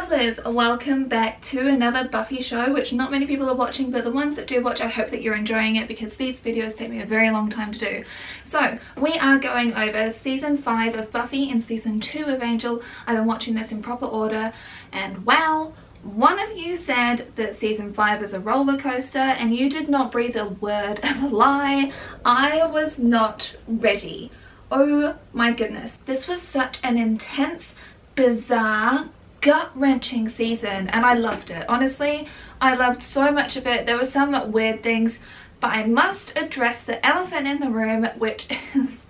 lovers, welcome back to another Buffy show, which not many people are watching, but the ones that do watch, I hope that you're enjoying it because these videos take me a very long time to do. So we are going over season 5 of Buffy and season 2 of Angel. I've been watching this in proper order, and wow, one of you said that season 5 is a roller coaster, and you did not breathe a word of a lie. I was not ready. Oh my goodness, this was such an intense, bizarre, gut-wrenching season, and I loved it. Honestly, I loved so much of it. There were some weird things, but I must address the elephant in the room, which is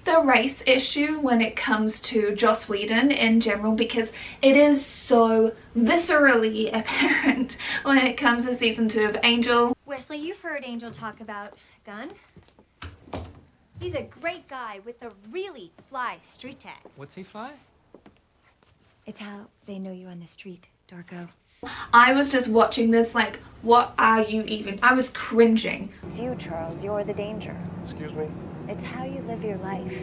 the race issue when it comes to Joss Whedon in general, because it is so viscerally apparent when it comes to season 2 of Angel. Wesley, you've heard Angel talk about Gunn. He's a great guy with a really fly street tag. What's he fly? It's how they know you on the street, Darko. I was just watching this like, what are you even? I was cringing. It's you, Charles. You're the danger. Excuse me? It's how you live your life.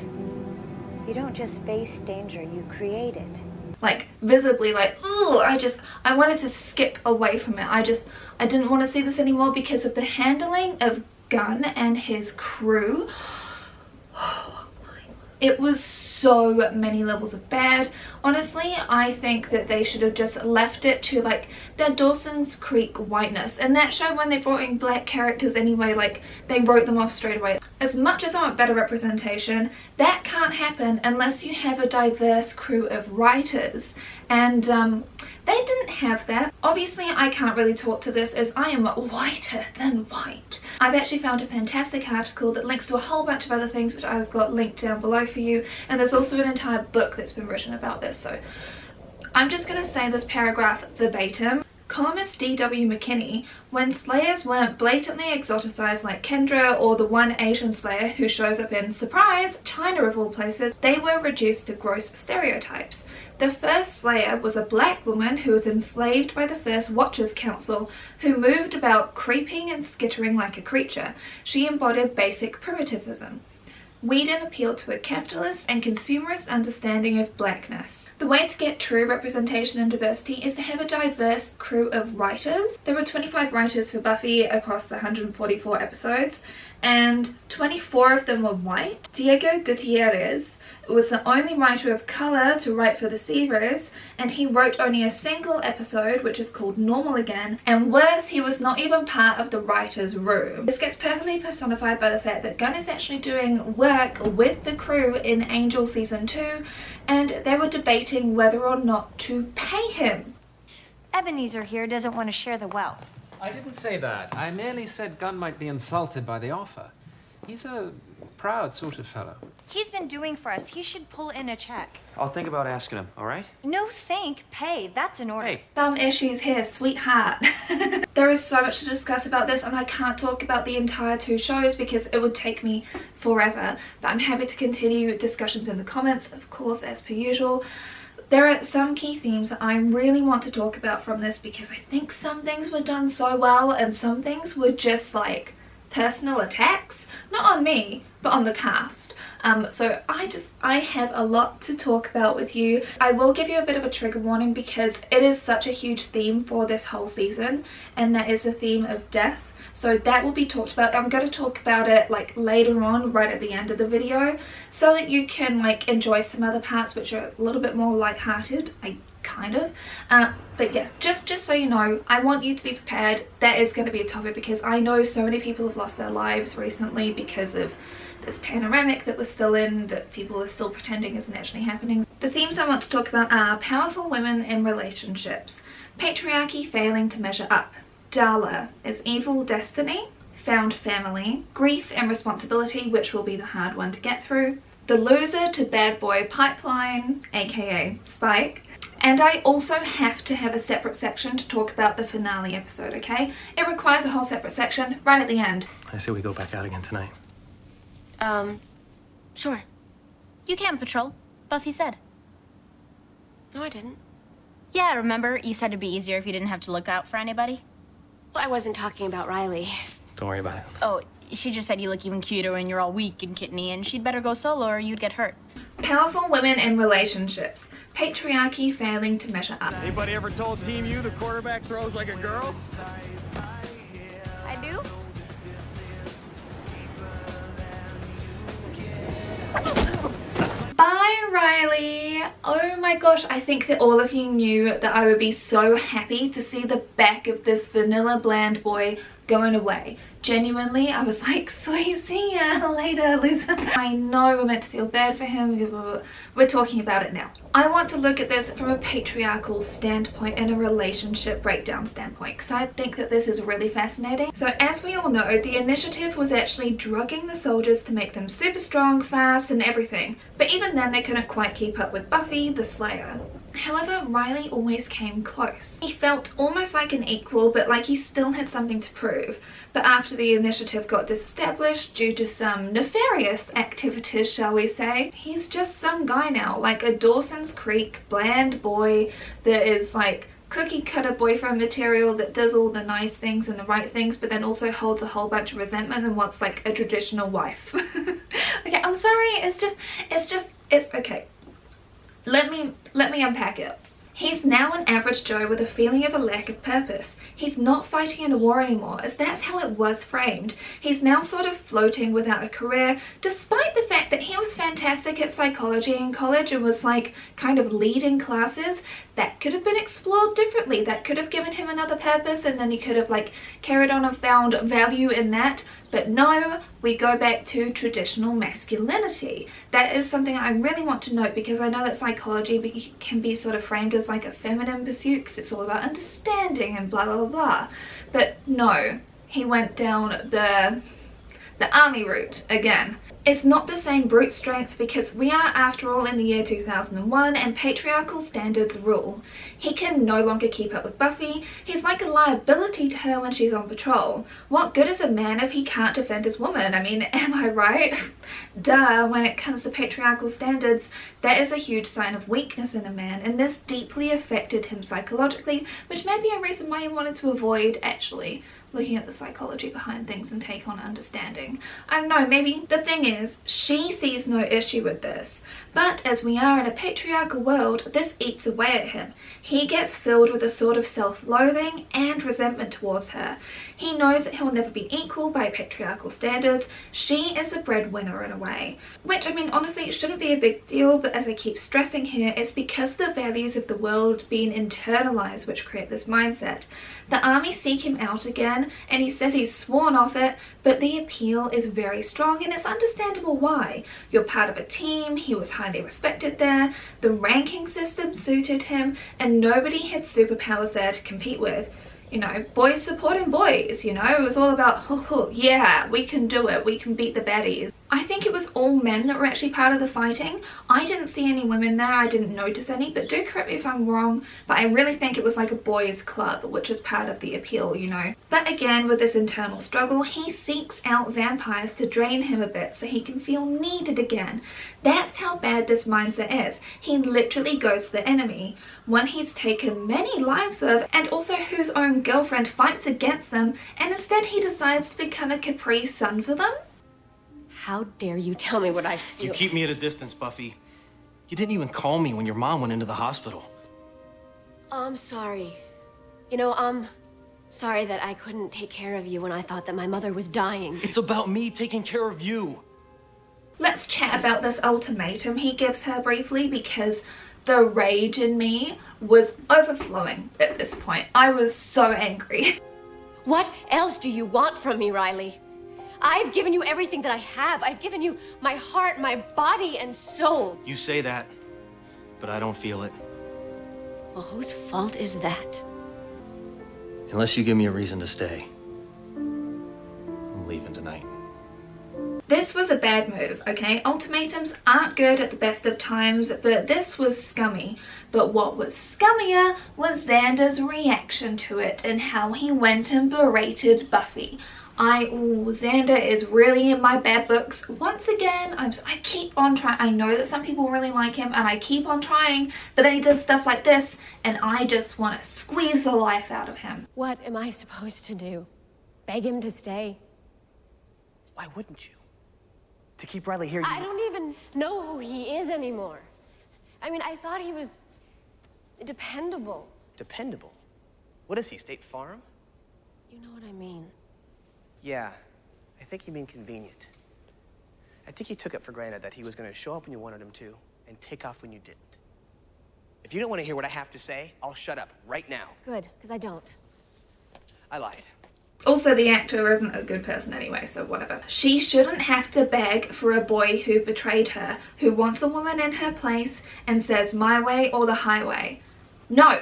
You don't just face danger, you create it. Like, visibly, like, ooh, I wanted to skip away from it. I didn't want to see this anymore because of the handling of Gunn and his crew. It was so many levels of bad. Honestly, I think that they should have just left it to like their Dawson's Creek whiteness. And that show, when they brought in black characters anyway, like they wrote them off straight away. As much as I want better representation, that can't happen unless you have a diverse crew of writers. And they didn't have that. Obviously, I can't really talk to this as I am whiter than white. I've actually found a fantastic article that links to a whole bunch of other things, which I've got linked down below for you. And there's also an entire book that's been written about this. So I'm just going to say this paragraph verbatim. Columnist D.W. McKinney, when Slayers weren't blatantly exoticized like Kendra or the one Asian Slayer who shows up in, surprise, China of all places, they were reduced to gross stereotypes. The first Slayer was a black woman who was enslaved by the first Watchers Council, who moved about creeping and skittering like a creature. She embodied basic primitivism. Whedon appealed to a capitalist and consumerist understanding of blackness. The way to get true representation and diversity is to have a diverse crew of writers. There were 25 writers for Buffy across the 144 episodes, and 24 of them were white. Diego Gutierrez was the only writer of colour to write for the Seavers, and he wrote only a single episode, which is called Normal Again, and worse, he was not even part of the writer's room. This gets perfectly personified by the fact that Gunn is actually doing work with the crew in Angel season 2, and they were debating whether or not to pay him. Ebenezer here doesn't want to share the wealth. I didn't say that. I merely said Gunn might be insulted by the offer. He's a proud sort of fellow. He's been doing for us. He should pull in a check. I'll think about asking him, all right? No think, pay. That's an order. Hey. Some issues here, sweetheart. There is so much to discuss about this, and I can't talk about the entire 2 shows because it would take me forever. But I'm happy to continue discussions in the comments, of course, as per usual. There are some key themes that I really want to talk about from this because I think some things were done so well and some things were just like personal attacks. Not on me, but on the cast. So I have a lot to talk about with you. I will give you a bit of a trigger warning because it is such a huge theme for this whole season, and that is the theme of death. So that will be talked about. I'm going to talk about it like later on, right at the end of the video, so that you can like enjoy some other parts which are a little bit more lighthearted. Kind of. But yeah, just so you know, I want you to be prepared. That is going to be a topic because I know so many people have lost their lives recently because of this panoramic that we're still in, that people are still pretending isn't actually happening. The themes I want to talk about are powerful women in relationships, patriarchy failing to measure up, Darla is evil destiny, found family, grief and responsibility, which will be the hard one to get through, the loser to bad boy pipeline, aka Spike. And I also have to have a separate section to talk about the finale episode, okay? It requires a whole separate section right at the end. I say we go back out again tonight. Sure. You can patrol. Buffy said. No, I didn't. Yeah, remember? You said it'd be easier if you didn't have to look out for anybody? Well, I wasn't talking about Riley. Don't worry about it. Oh, she just said you look even cuter when you're all weak and kitteny, and she'd better go solo or you'd get hurt. Powerful women in relationships, patriarchy failing to measure up. Anybody ever told Team U the quarterback throws like a girl? I do? Bye, Riley! Oh my gosh, I think that all of you knew that I would be so happy to see the back of this vanilla bland boy going away. Genuinely, I was like, sweet, see ya later, loser. I know we're meant to feel bad for him. We're talking about it now. I want to look at this from a patriarchal standpoint and a relationship breakdown standpoint, because I think that this is really fascinating. So as we all know, the initiative was actually drugging the soldiers to make them super strong, fast, and everything. But even then, they couldn't quite keep up with Buffy the Slayer. However, Riley always came close. He felt almost like an equal, but like he still had something to prove. But after the initiative got disestablished due to some nefarious activities, shall we say, he's just some guy now, like a Dawson's Creek bland boy that is like cookie cutter boyfriend material, that does all the nice things and the right things, but then also holds a whole bunch of resentment and wants like a traditional wife. Okay, I'm sorry, it's okay. Let me unpack it. He's now an average Joe with a feeling of a lack of purpose. He's not fighting in a war anymore, as that's how it was framed. He's now sort of floating without a career, despite the fact that he was fantastic at psychology in college and was like kind of leading classes. That could have been explored differently. That could have given him another purpose, and then he could have like carried on and found value in that. But no, we go back to traditional masculinity. That is something I really want to note, because I know that psychology can be sort of framed as like a feminine pursuit because it's all about understanding and blah blah blah. But no, he went down the army route again. It's not the same brute strength, because we are after all in the year 2001 and patriarchal standards rule. He can no longer keep up with Buffy. He's like a liability to her when she's on patrol. What good is a man if he can't defend his woman? I mean, am I right? Duh, when it comes to patriarchal standards, that is a huge sign of weakness in a man, and this deeply affected him psychologically, which may be a reason why he wanted to avoid actually looking at the psychology behind things and take on understanding. I don't know, maybe the thing is, she sees no issue with this. But as we are in a patriarchal world, this eats away at him. He gets filled with a sort of self-loathing and resentment towards her. He knows that he'll never be equal by patriarchal standards. She is a breadwinner in a way. Which, I mean, honestly, it shouldn't be a big deal, but as I keep stressing here, it's because the values of the world being internalized which create this mindset. The army seek him out again, and he says he's sworn off it, but the appeal is very strong, and it's understandable why. You're part of a team, he was highly respected there, the ranking system suited him, and nobody had superpowers there to compete with. You know, boys supporting boys, you know, it was all about, yeah, we can do it, we can beat the baddies. I think it was all men that were actually part of the fighting. I didn't see any women there, I didn't notice any, but do correct me if I'm wrong, but I really think it was like a boys club, which is part of the appeal, you know. But again, with this internal struggle, he seeks out vampires to drain him a bit so he can feel needed again. That's how bad this mindset is. He literally goes to the enemy, one he's taken many lives of, and also whose own girlfriend fights against them, and instead he decides to become a Capri Sun for them? How dare you tell me what I feel? You keep me at a distance, Buffy. You didn't even call me when your mom went into the hospital. I'm sorry. You know, I'm sorry that I couldn't take care of you when I thought that my mother was dying. It's about me taking care of you. Let's chat about this ultimatum he gives her briefly, because the rage in me was overflowing at this point. I was so angry. What else do you want from me, Riley? I've given you everything that I have. I've given you my heart, my body, and soul. You say that, but I don't feel it. Well, whose fault is that? Unless you give me a reason to stay, I'm leaving tonight. This was a bad move, okay? Ultimatums aren't good at the best of times, but this was scummy. But what was scummier was Xander's reaction to it and how he went and berated Buffy. Xander is really in my bad books. Once again, I keep on trying. I know that some people really like him, and I keep on trying, but then he does stuff like this, and I just want to squeeze the life out of him. What am I supposed to do? Beg him to stay? Why wouldn't you? To keep Riley here, I don't even know who he is anymore. I mean, I thought he was Dependable. Dependable? What is he, State Farm? You know what I mean. Yeah, I think you mean convenient. I think he took it for granted that he was going to show up when you wanted him to and take off when you didn't. If you don't want to hear what I have to say, I'll shut up right now. Good, because I don't. I lied. Also, the actor isn't a good person anyway, so whatever. She shouldn't have to beg for a boy who betrayed her, who wants a woman in her place and says my way or the highway. No.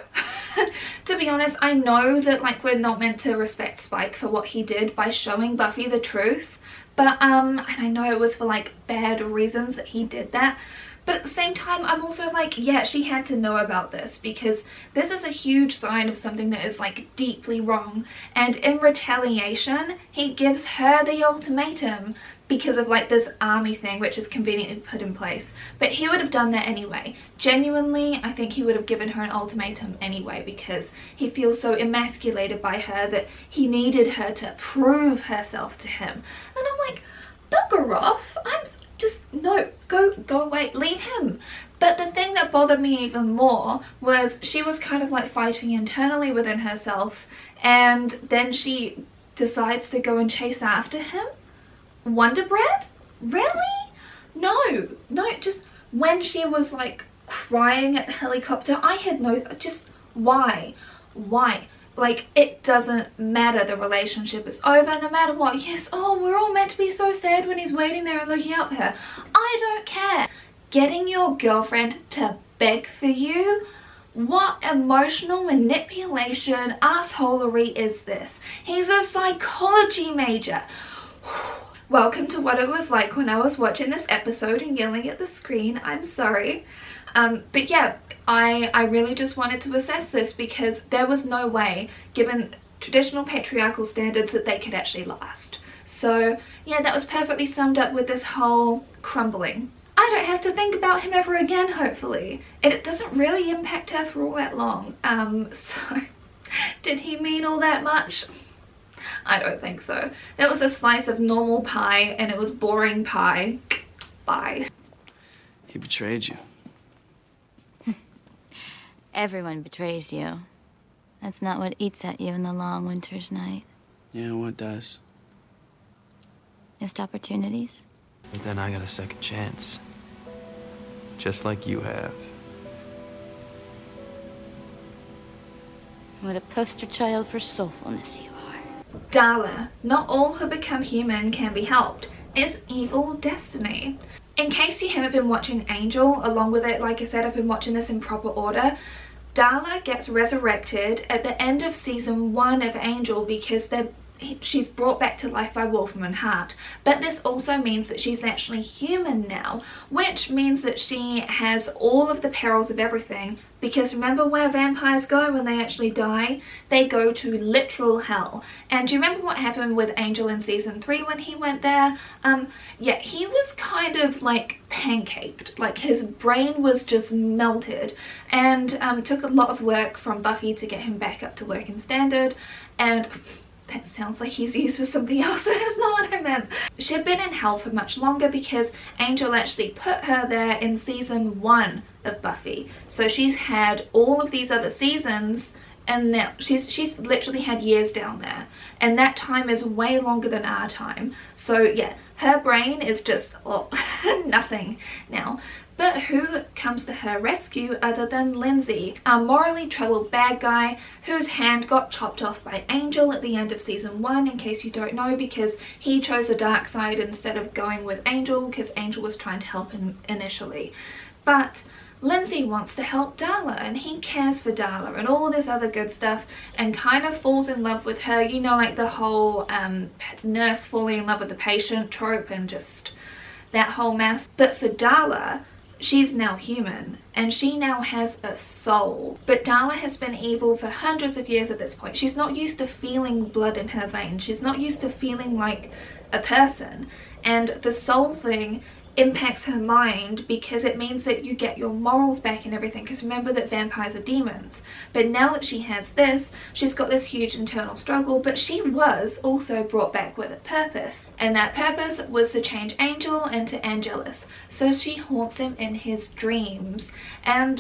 To be honest, I know that like we're not meant to respect Spike for what he did by showing Buffy the truth, but and I know it was for like bad reasons that he did that, but at the same time I'm also like, yeah, she had to know about this because this is a huge sign of something that is like deeply wrong, and in retaliation he gives her the ultimatum because of like this army thing which is conveniently put in place. But he would have done that anyway. Genuinely, I think he would have given her an ultimatum anyway because he feels so emasculated by her that he needed her to prove herself to him. And I'm like, bugger off. I'm just, no, go away, leave him. But the thing that bothered me even more was she was kind of like fighting internally within herself, and then she decides to go and chase after him. Wonder Bread? Really? No, just when she was like crying at the helicopter, I had no, just why? Like, it doesn't matter, the relationship is over no matter what. Yes, oh, we're all meant to be so sad when he's waiting there and looking out for her. I don't care. Getting your girlfriend to beg for you? What emotional manipulation assholery is this? He's a psychology major. Welcome to what it was like when I was watching this episode and yelling at the screen. I'm sorry. But yeah, I really just wanted to assess this because there was no way, given traditional patriarchal standards, that they could actually last. So yeah, that was perfectly summed up with this whole crumbling. I don't have to think about him ever again, hopefully. It doesn't really impact her for all that long. So did he mean all that much? I don't think so. That was a slice of normal pie and it was boring pie. Bye. He betrayed you. Everyone betrays you. That's not what eats at you in the long winter's night. Yeah, what does? Missed opportunities. But then I got a second chance. Just like you have. What a poster child for soulfulness you are. Darla, not all who become human can be helped. It's evil destiny. In case you haven't been watching Angel, along with it, like I said, I've been watching this in proper order. Darla gets resurrected at the end of season 1 of Angel because she's brought back to life by Wolfram and Hart. But this also means that she's actually human now, which means that she has all of the perils of everything, because remember where vampires go when they actually die? They go to literal hell. And do you remember what happened with Angel in season 3 when he went there? Yeah, he was kind of like pancaked, like his brain was just melted, and took a lot of work from Buffy to get him back up to working standard. And that sounds like he's used for something else. That is not what I meant. She'd been in hell for much longer because Angel actually put her there in season 1 of Buffy. So she's had all of these other seasons, and now she's literally had years down there. And that time is way longer than our time. So yeah, her brain is just nothing now. But who comes to her rescue other than Lindsay, a morally troubled bad guy whose hand got chopped off by Angel at the end of season 1, in case you don't know, because he chose the dark side instead of going with Angel because Angel was trying to help him initially. But Lindsay wants to help Darla and he cares for Darla and all this other good stuff and kind of falls in love with her, you know, like the whole nurse falling in love with the patient trope and just that whole mess. But for Darla, she's now human and she now has a soul. But Darla has been evil for hundreds of years at this point. She's not used to feeling blood in her veins. She's not used to feeling like a person. And the soul thing impacts her mind because it means that you get your morals back and everything, because remember that vampires are demons. But now that she has this, she's got this huge internal struggle, but she was also brought back with a purpose, and that purpose was to change Angel into Angelus, so she haunts him in his dreams. And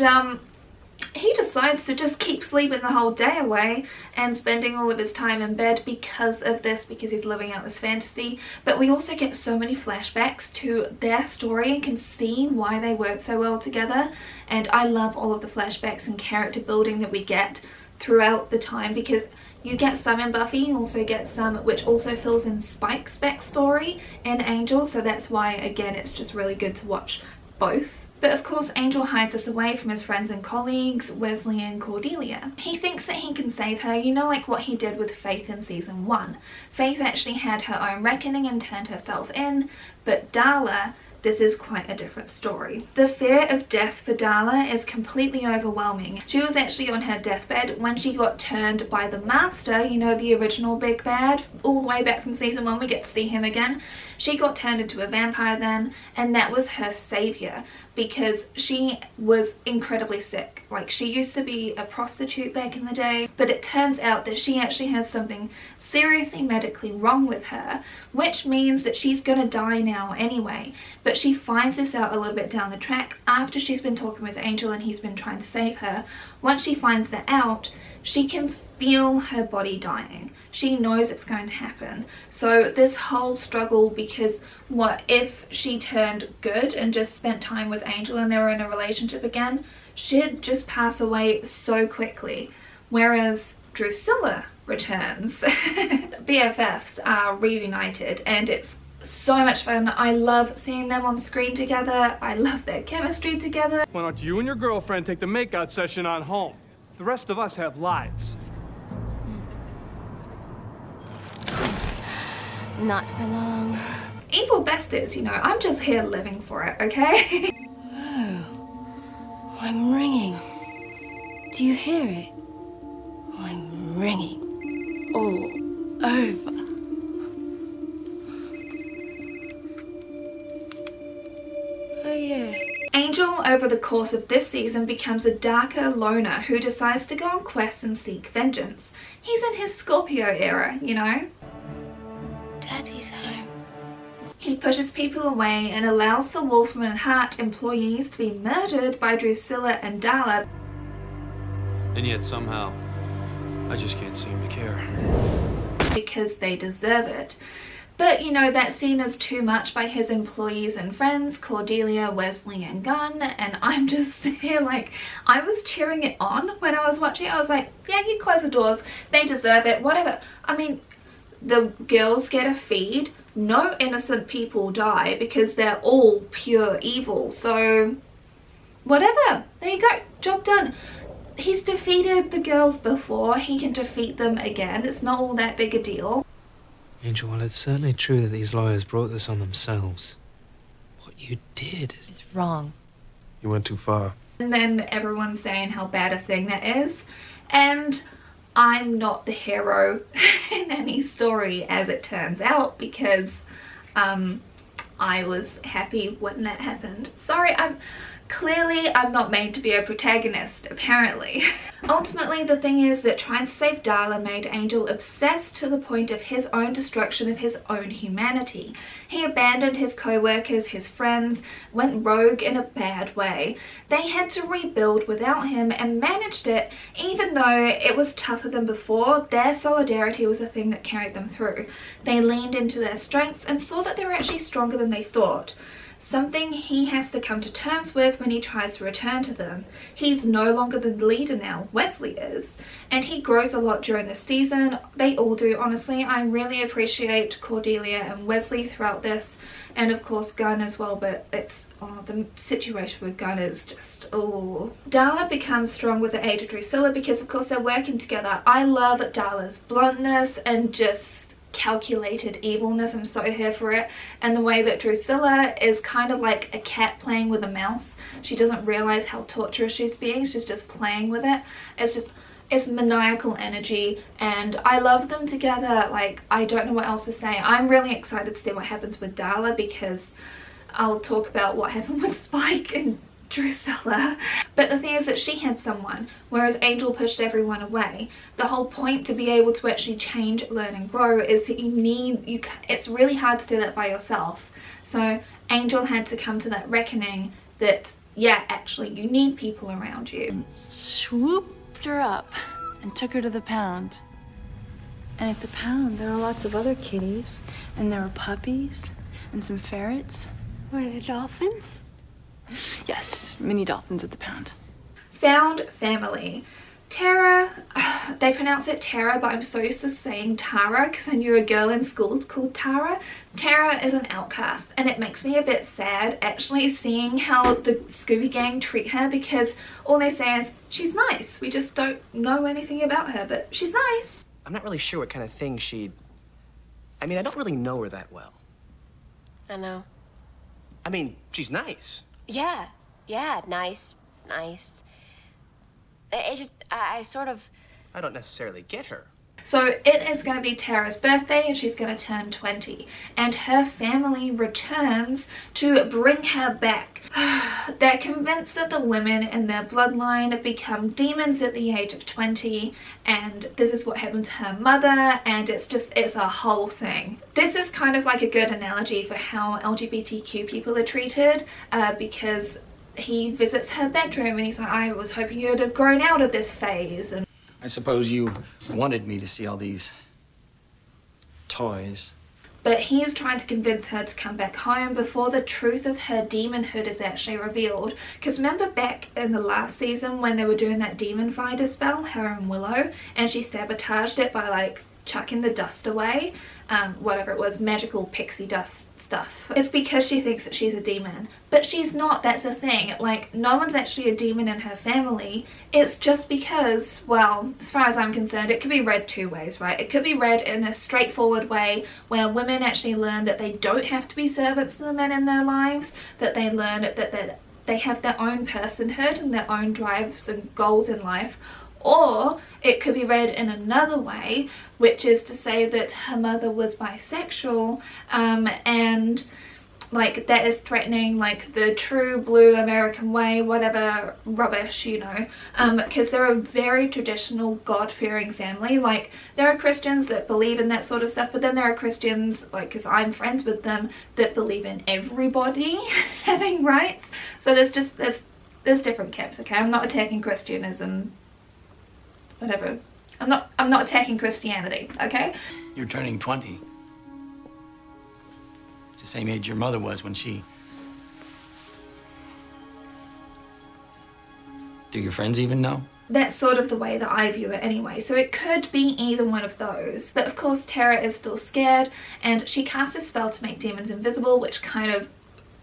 he decides to just keep sleeping the whole day away and spending all of his time in bed because of this, because he's living out this fantasy. But we also get so many flashbacks to their story and can see why they work so well together. And I love all of the flashbacks and character building that we get throughout the time, because you get some in Buffy, you also get some which also fills in Spike's backstory in Angel, so that's why, again, it's just really good to watch both. But of course, Angel hides us away from his friends and colleagues, Wesley and Cordelia. He thinks that he can save her, you know, like what he did with Faith in season 1. Faith actually had her own reckoning and turned herself in, but Darla, this is quite a different story. The fear of death for Darla is completely overwhelming. She was actually on her deathbed when she got turned by the Master, you know, the original big bad, all the way back from season 1, we get to see him again. She got turned into a vampire then, and that was her savior, because she was incredibly sick. Like, she used to be a prostitute back in the day, but it turns out that she actually has something seriously medically wrong with her, which means that she's gonna die now anyway. But she finds this out a little bit down the track after she's been talking with Angel and he's been trying to save her. Once she finds that out, she can feel her body dying. She knows it's going to happen. So this whole struggle, because what if she turned good and just spent time with Angel and they were in a relationship again, she'd just pass away so quickly. Whereas Drusilla returns. BFFs are reunited and it's so much fun. I love seeing them on screen together. I love their chemistry together. Why don't you and your girlfriend take the makeout session on home? The rest of us have lives. Not for long. Evil besties, you know, I'm just here living for it, okay? Oh, I'm ringing. Do you hear it? I'm ringing all over. Oh yeah. Angel, over the course of this season, becomes a darker loner who decides to go on quests and seek vengeance. He's in his Scorpio era, you know? Daddy's home. He pushes people away and allows the Wolfram and Hart employees to be murdered by Drusilla and Darla. And yet somehow, I just can't seem to care. Because they deserve it. But, you know, that's seen as too much by his employees and friends, Cordelia, Wesley and Gunn, and I'm just here like, I was cheering it on when I was watching it. I was like, yeah, you close the doors, they deserve it, whatever. I mean, the girls get a feed, no innocent people die because they're all pure evil, so whatever, there you go, job done. He's defeated the girls before, he can defeat them again, it's not all that big a deal. Angel, well, it's certainly true that these lawyers brought this on themselves. What you did is... It's wrong. You went too far. And then everyone's saying how bad a thing that is, and I'm not the hero in any story as it turns out, because I was happy when that happened. Sorry, I'm not made to be a protagonist, apparently. Ultimately, the thing is that trying to save Darla made Angel obsessed to the point of his own destruction of his own humanity. He abandoned his co-workers, his friends, went rogue in a bad way. They had to rebuild without him and managed it, even though it was tougher than before. Their solidarity was a thing that carried them through. They leaned into their strengths and saw that they were actually stronger than they thought. Something he has to come to terms with when he tries to return to them. He's no longer the leader now, Wesley is, and he grows a lot during the season. They all do, honestly. I really appreciate Cordelia and Wesley throughout this, and of course Gunn as well, but it's, oh, the situation with Gunn is just, oh. Darla becomes strong with the aid of Drusilla because of course they're working together. I love Darla's bluntness and just calculated evilness. I'm so here for it. And the way that Drusilla is kind of like a cat playing with a mouse. She doesn't realize how torturous she's being, she's just playing with it. It's maniacal energy, and I love them together. Like, I don't know what else to say. I'm really excited to see what happens with Darla, because I'll talk about what happened with Spike and Drusilla. But the thing is that she had someone, whereas Angel pushed everyone away. The whole point to be able to actually change, learn and grow is that it's really hard to do that by yourself. So Angel had to come to that reckoning that yeah, actually, you need people around you. Swooped her up and took her to the pound. And at the pound, there were lots of other kitties, and there were puppies and some ferrets. Were there dolphins? Yes, mini dolphins at the pound. Found family. Tara, they pronounce it Tara, but I'm so used to saying Tara because I knew a girl in school called Tara. Tara is an outcast, and it makes me a bit sad actually seeing how the Scooby Gang treat her, because all they say is she's nice. We just don't know anything about her, but she's nice. I'm not really sure what kind of thing I mean, I don't really know her that well. I know. I mean, she's nice. Yeah, nice. It just, I don't necessarily get her. So it is going to be Tara's birthday and she's going to turn 20, and her family returns to bring her back. They're convinced that the women in their bloodline become demons at the age of 20, and this is what happened to her mother, and it's a whole thing. This is kind of like a good analogy for how LGBTQ people are treated, because he visits her bedroom and he's like, I was hoping you'd have grown out of this phase. And I suppose you wanted me to see all these toys. But he's trying to convince her to come back home before the truth of her demonhood is actually revealed. Because remember back in the last season when they were doing that demon fighter spell, her and Willow, and she sabotaged it by like chucking the dust away, whatever it was, magical pixie dust stuff. It's because she thinks that she's a demon, but she's not. That's the thing. Like, no one's actually a demon in her family. It's just because, well, as far as I'm concerned, it could be read two ways, right? It could be read in a straightforward way where women actually learn that they don't have to be servants to the men in their lives, that they learn that they have their own personhood and their own drives and goals in life. Or it could be read in another way, which is to say that her mother was bisexual, and like that is threatening like the true blue American way, whatever rubbish, you know, because they're a very traditional God-fearing family. Like, there are Christians that believe in that sort of stuff, but then there are Christians, like, because I'm friends with them, that believe in everybody having rights. So there's different camps, okay? I'm not attacking Christianism, whatever. I'm not attacking Christianity, okay? You're turning 20. It's the same age your mother was when she... Do your friends even know? That's sort of the way that I view it anyway, so it could be either one of those. But of course Tara is still scared, and she casts a spell to make demons invisible, which kind of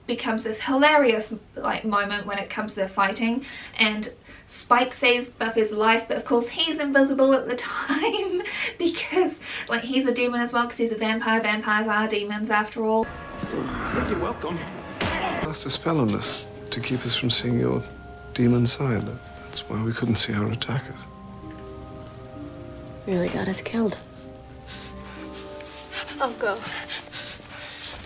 becomes this hilarious like moment when it comes to fighting, and Spike saves Buffy's life, but of course he's invisible at the time because like he's a demon as well, because he's a vampire. Vampires are demons after all. You're welcome. Cast a spell on us to keep us from seeing your demon side. That's why we couldn't see our attackers. really got us killed. I'll go.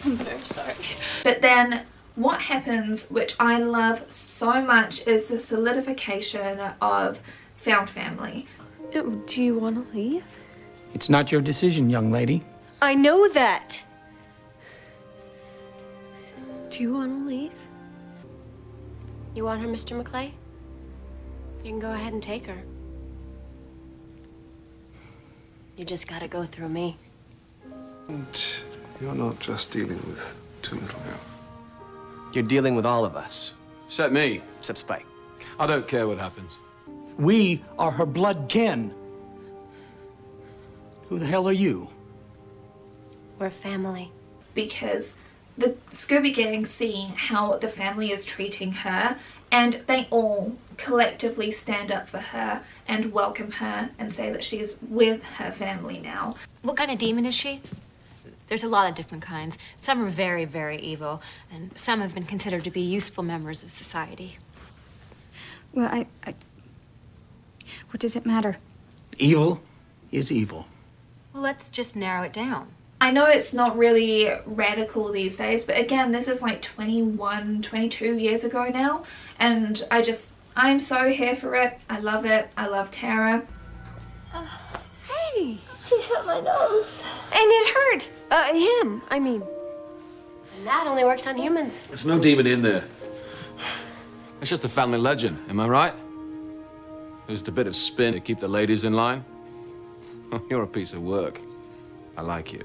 I'm very sorry. But then what happens, which I love so much, is the solidification of found family. Do you want to leave? It's not your decision, young lady. I know that. Do you want to leave? You want her, Mr. McClay? You can go ahead and take her. You just gotta go through me. And you're not just dealing with two little girls. You're dealing with all of us. Except me. Except Spike. I don't care what happens. We are her blood kin. Who the hell are you? We're family. Because the Scooby Gang see how the family is treating her, and they all collectively stand up for her and welcome her and say that she's with her family now. What kind of demon is she? There's a lot of different kinds. Some are very, very evil, and some have been considered to be useful members of society. Well, what does it matter? Evil is evil. Well, let's just narrow it down. I know it's not really radical these days, but again, this is like 21, 22 years ago now, and I'm so here for it. I love it. I love Tara. Hey! He hit my nose. And it hurt. Him, I mean. And that only works on humans. There's no demon in there. It's just a family legend, am I right? Just a bit of spin to keep the ladies in line. You're a piece of work. I like you.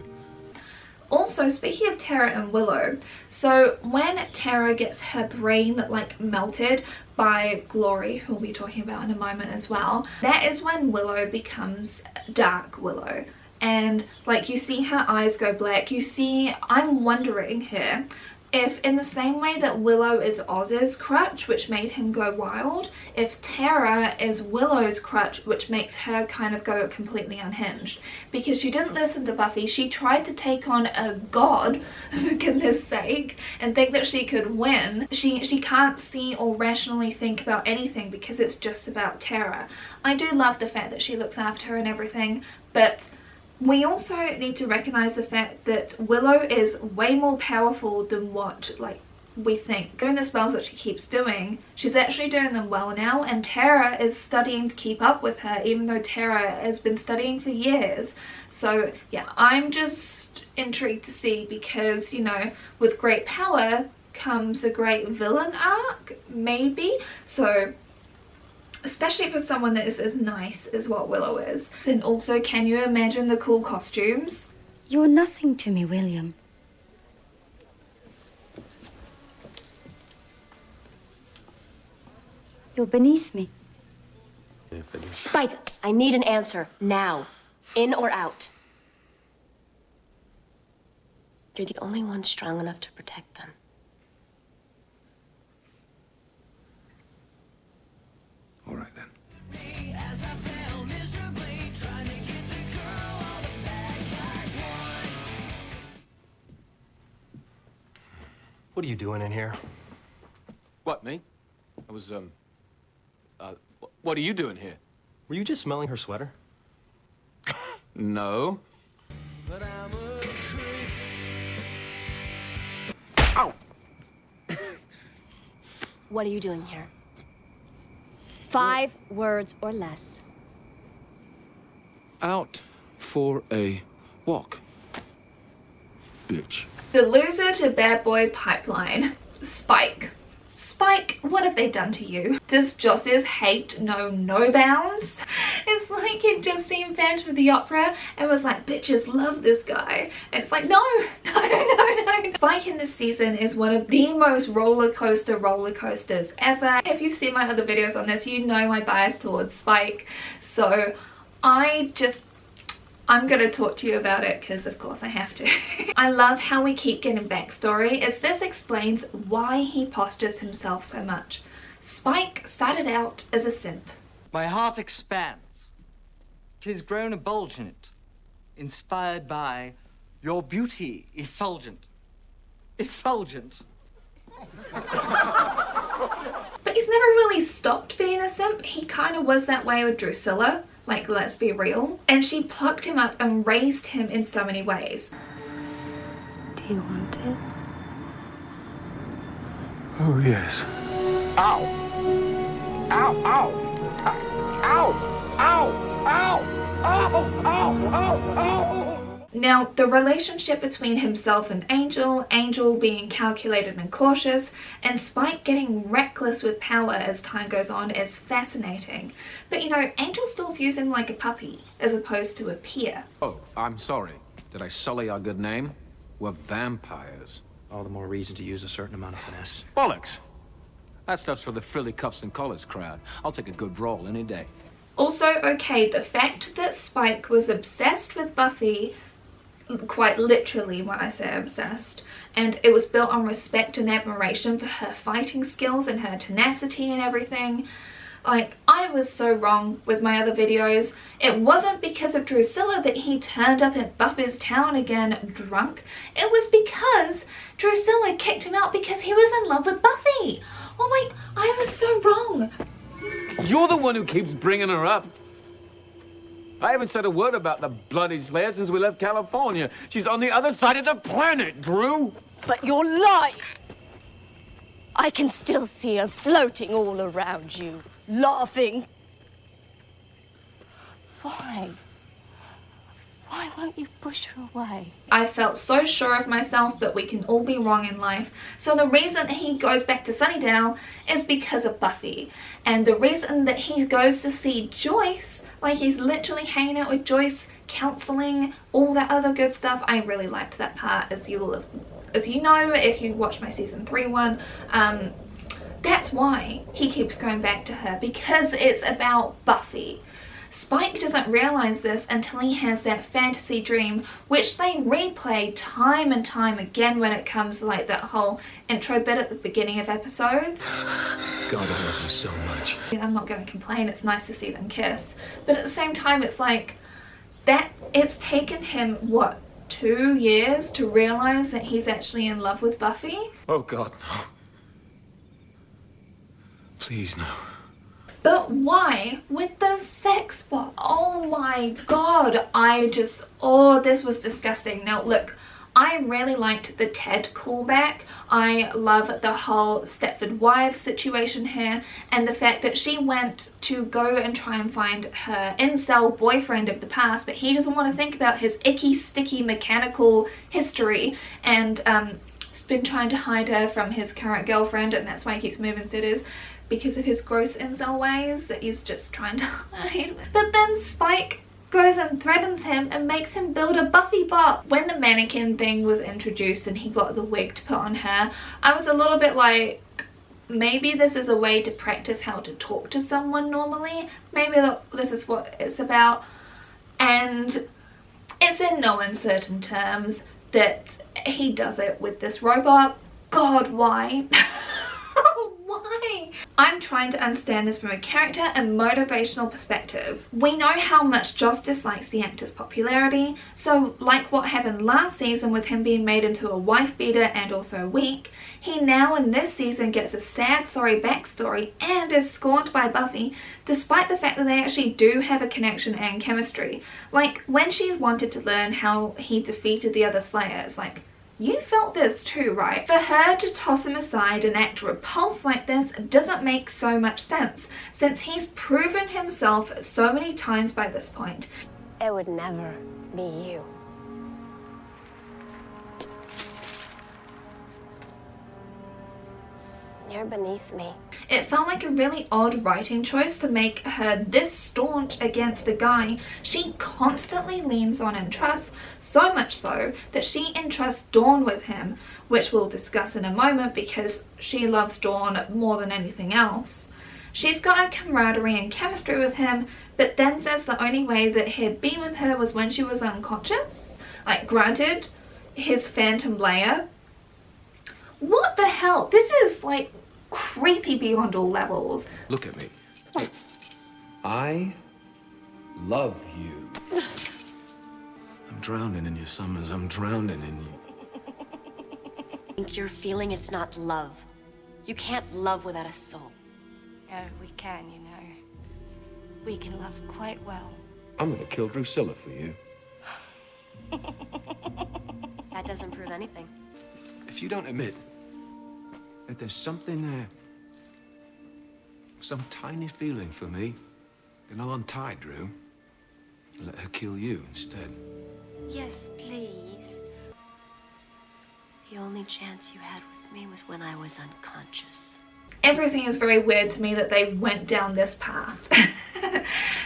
Also, speaking of Tara and Willow, so when Tara gets her brain like melted by Glory, who we'll be talking about in a moment as well, that is when Willow becomes Dark Willow. And like you see her eyes go black, you see, I'm wondering here if in the same way that Willow is Oz's crutch, which made him go wild, if Tara is Willow's crutch, which makes her kind of go completely unhinged. Because she didn't listen to Buffy, she tried to take on a god, for goodness sake, and think that she could win. She can't see or rationally think about anything because it's just about Tara. I do love the fact that she looks after her and everything, but we also need to recognize the fact that Willow is way more powerful than what we think. Doing the spells that she keeps doing, she's actually doing them well now, and Tara is studying to keep up with her, even though Tara has been studying for years. So yeah, I'm just intrigued to see, because, you know, with great power comes a great villain arc, maybe. So especially for someone that is as nice as what Willow is. And also, can you imagine the cool costumes? You're nothing to me, William. You're beneath me. Spike, I need an answer now. In or out? You're the only one strong enough to protect them. All right, then. What are you doing in here? What, me? I was, what are you doing here? Were you just smelling her sweater? No. Ow! What are you doing here? 5 words or less. Out for a walk. Bitch. The loser to bad boy pipeline. Spike. Spike, what have they done to you? Does Joss's hate know no bounds? It's like he'd just seen Phantom of the Opera and was like, bitches love this guy. And it's like, no. Spike in this season is one of the most roller coasters ever. If you've seen my other videos on this, you know my bias towards Spike. So I'm gonna talk to you about it because of course I have to. I love how we keep getting backstory, as this explains why he postures himself so much. Spike started out as a simp. My heart expands. 'Tis grown ebulgent, inspired by your beauty, effulgent. Effulgent. But he's never really stopped being a simp. He kind of was that way with Drusilla. Like, let's be real. And she plucked him up and raised him in so many ways. Do you want it? Oh, yes. Ow! Ow! Ow! Ow! Ow! Ow! Ow! Ow! Ow! Ow! Now, the relationship between himself and Angel being calculated and cautious, and Spike getting reckless with power as time goes on is fascinating. But you know, Angel still views him like a puppy, as opposed to a peer. Oh, I'm sorry. Did I sully our good name? We're vampires. All the more reason to use a certain amount of finesse. Bollocks! That stuff's for the frilly cuffs and collars crowd. I'll take a good brawl any day. Also, okay, the fact that Spike was obsessed with Buffy, quite literally when I say obsessed, and it was built on respect and admiration for her fighting skills and her tenacity and everything. Like, I was so wrong with my other videos. It wasn't because of Drusilla that he turned up at Buffy's town again drunk. It was because Drusilla kicked him out because he was in love with Buffy. Oh my, I was so wrong. You're the one who keeps bringing her up. I haven't said a word about the bloody Slayer since we left California. She's on the other side of the planet, Drew. But you're lying. I can still see her floating all around you, laughing. Why? Why Why won't you push her away? I felt so sure of myself, but we can all be wrong in life. So the reason he goes back to Sunnydale is because of Buffy. And the reason that he goes to see Joyce, like he's literally hanging out with Joyce, counseling, all that other good stuff. I really liked that part, as you know if you watched my season 3 one. That's why he keeps going back to her, because it's about Buffy. Spike doesn't realize this until he has that fantasy dream, which they replay time and time again when it comes to like that whole intro bit at the beginning of episodes. God, I love you so much. I'm not going to complain, it's nice to see them kiss, but at the same time it's like that it's taken him, what, 2 years to realize that he's actually in love with Buffy? Oh, God, no. Please, no. But why? With the sex bot? Oh my god. This was disgusting. Now look, I really liked the Ted callback. I love the whole Stepford Wives situation here, and the fact that she went to go and try and find her incel boyfriend of the past, but he doesn't want to think about his icky, sticky, mechanical history, and has been trying to hide her from his current girlfriend, and that's why he keeps moving cities, because of his gross incel ways that he's just trying to hide. But then Spike goes and threatens him and makes him build a Buffy bot. When the mannequin thing was introduced and he got the wig to put on her, I was a little bit like, maybe this is a way to practice how to talk to someone normally. Maybe this is what it's about. And it's in no uncertain terms that he does it with this robot. God, why? Why? I'm trying to understand this from a character and motivational perspective. We know how much Joss dislikes the actor's popularity, so like what happened last season with him being made into a wife beater and also weak, he now in this season gets a sad sorry backstory and is scorned by Buffy, despite the fact that they actually do have a connection and chemistry. Like when she wanted to learn how he defeated the other Slayers, like, you felt this too, right? For her to toss him aside and act repulsed like this doesn't make so much sense, since he's proven himself so many times by this point. It would never be you. You're beneath me. It felt like a really odd writing choice to make her this staunch against the guy she constantly leans on and trusts, so much so that she entrusts Dawn with him, which we'll discuss in a moment because she loves Dawn more than anything else. She's got a camaraderie and chemistry with him, but then says the only way that he'd be with her was when she was unconscious. Like, granted, his phantom layer. What the hell? This is like creepy beyond all levels. Look at me. I love you. I'm drowning in your summers. I'm drowning in you. I think you're feeling it's not love. You can't love without a soul. Yeah, we can, you know. We can love quite well. I'm gonna kill Drusilla for you. That doesn't prove anything. If you don't admit that there's something there, some tiny feeling for me, then I'll untie Drew and let her kill you instead. Yes, please. The only chance you had with me was when I was unconscious. Everything is very weird to me that they went down this path.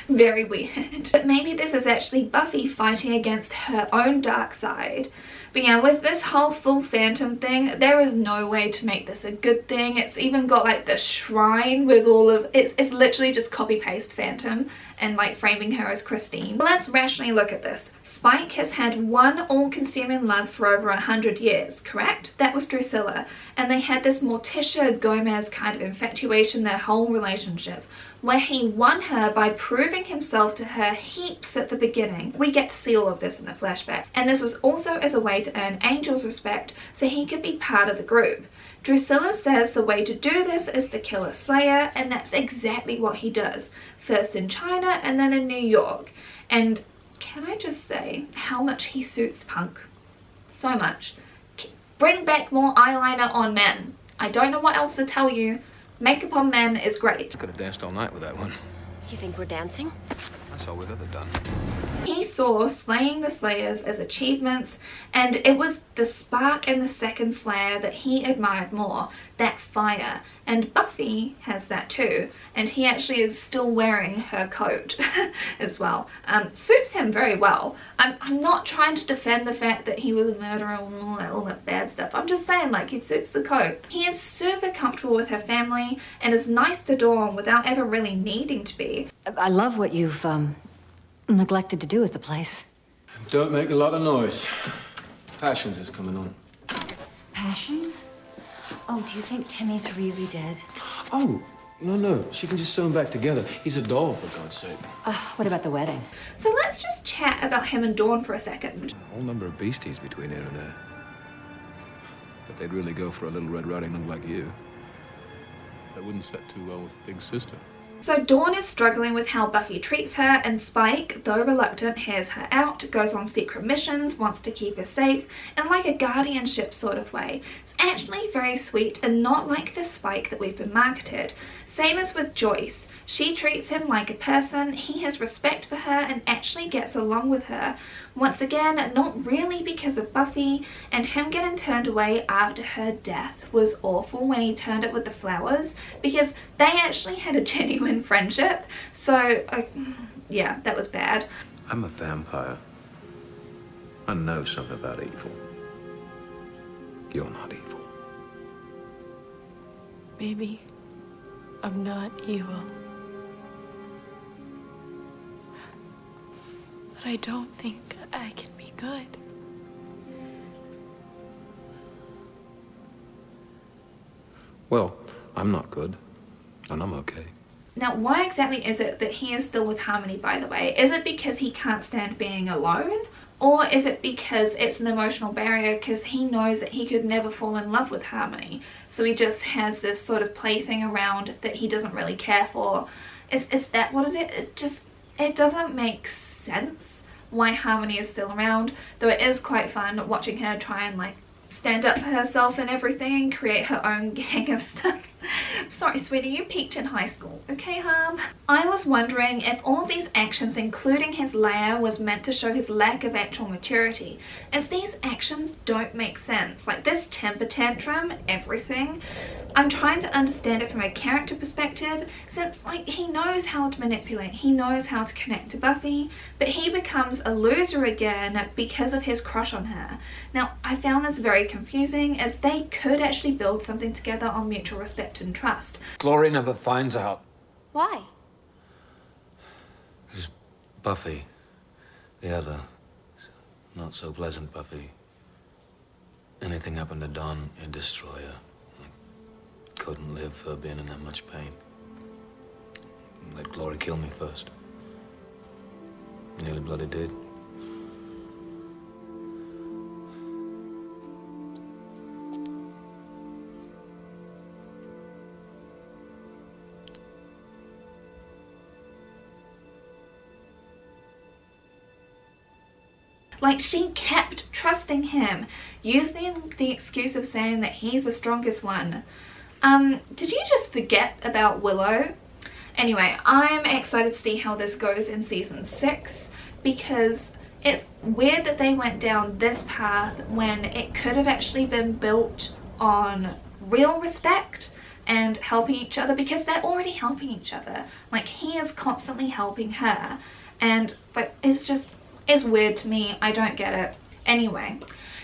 Very weird. But maybe this is actually Buffy fighting against her own dark side. But yeah, with this whole full phantom thing, there is no way to make this a good thing. It's even got like the shrine with all of it's literally just copy paste phantom and like framing her as Christine. Let's rationally look at this. Spike has had one all-consuming love for over 100 years, correct? That was Drusilla, and they had this Morticia Gomez kind of infatuation their whole relationship, where he won her by proving himself to her heaps at the beginning. We get to see all of this in the flashback, and this was also as a way to earn Angel's respect so he could be part of the group. Drusilla says the way to do this is to kill a Slayer, and that's exactly what he does, first in China and then in New York. And can I just say how much he suits Punk? So much. Bring back more eyeliner on men. I don't know what else to tell you. Makeup on men is great. Could have danced all night with that one. You think we're dancing? That's all we've ever done. He saw slaying the Slayers as achievements, and it was the spark in the second Slayer that he admired more, that fire. And Buffy has that too, and he actually is still wearing her coat as well. Suits him very well. I'm not trying to defend the fact that he was a murderer and all that bad stuff. I'm just saying, like, it suits the coat. He is super comfortable with her family and is nice to Dawn without ever really needing to be. I love what you've neglected to do with the place. Don't make a lot of noise. Passions is coming on. Passions? Oh, do you think Timmy's really dead? Oh, no. She can just sew him back together. He's a doll, for God's sake. What about the wedding? So let's just chat about him and Dawn for a second. A whole number of beasties between here and there. But they'd really go for a little Red Riding Hood like you. That wouldn't set too well with Big Sister. So Dawn is struggling with how Buffy treats her, and Spike, though reluctant, hears her out, goes on secret missions, wants to keep her safe, in like a guardianship sort of way. It's actually very sweet and not like the Spike that we've been marketed. Same as with Joyce. She treats him like a person, he has respect for her and actually gets along with her. Once again, not really because of Buffy, and him getting turned away after her death was awful when he turned it with the flowers, because they actually had a genuine friendship. So, yeah, that was bad. I'm a vampire. I know something about evil. You're not evil. Maybe I'm not evil. But I don't think I can be good. Well, I'm not good, and I'm okay. Now, why exactly is it that he is still with Harmony, by the way? Is it because he can't stand being alone? Or is it because it's an emotional barrier because he knows that he could never fall in love with Harmony? So he just has this sort of plaything around that he doesn't really care for. Is that what it is? It doesn't make sense why Harmony is still around, though it is quite fun watching her try and like stand up for herself and everything and create her own gang of stuff. Sorry sweetie, you peaked in high school, okay Harm? I was wondering if all of these actions, including his lair, was meant to show his lack of actual maturity, as these actions don't make sense. Like this temper tantrum, everything. I'm trying to understand it from a character perspective, since like he knows how to manipulate, he knows how to connect to Buffy, but he becomes a loser again because of his crush on her. Now I found this very confusing, as they could actually build something together on mutual respect and trust. Glory never finds out. Why? Because Buffy, the other, not so pleasant Buffy. Anything happened to Dawn, it'd destroy her. I couldn't live her being in that much pain. Let Glory kill me first. Nearly bloody did. Like, she kept trusting him, using the excuse of saying that he's the strongest one. Did you just forget about Willow? Anyway, I'm excited to see how this goes in season 6, because it's weird that they went down this path when it could have actually been built on real respect and helping each other, because they're already helping each other. Like, he is constantly helping her, and but it's weird to me. I don't get it. Anyway,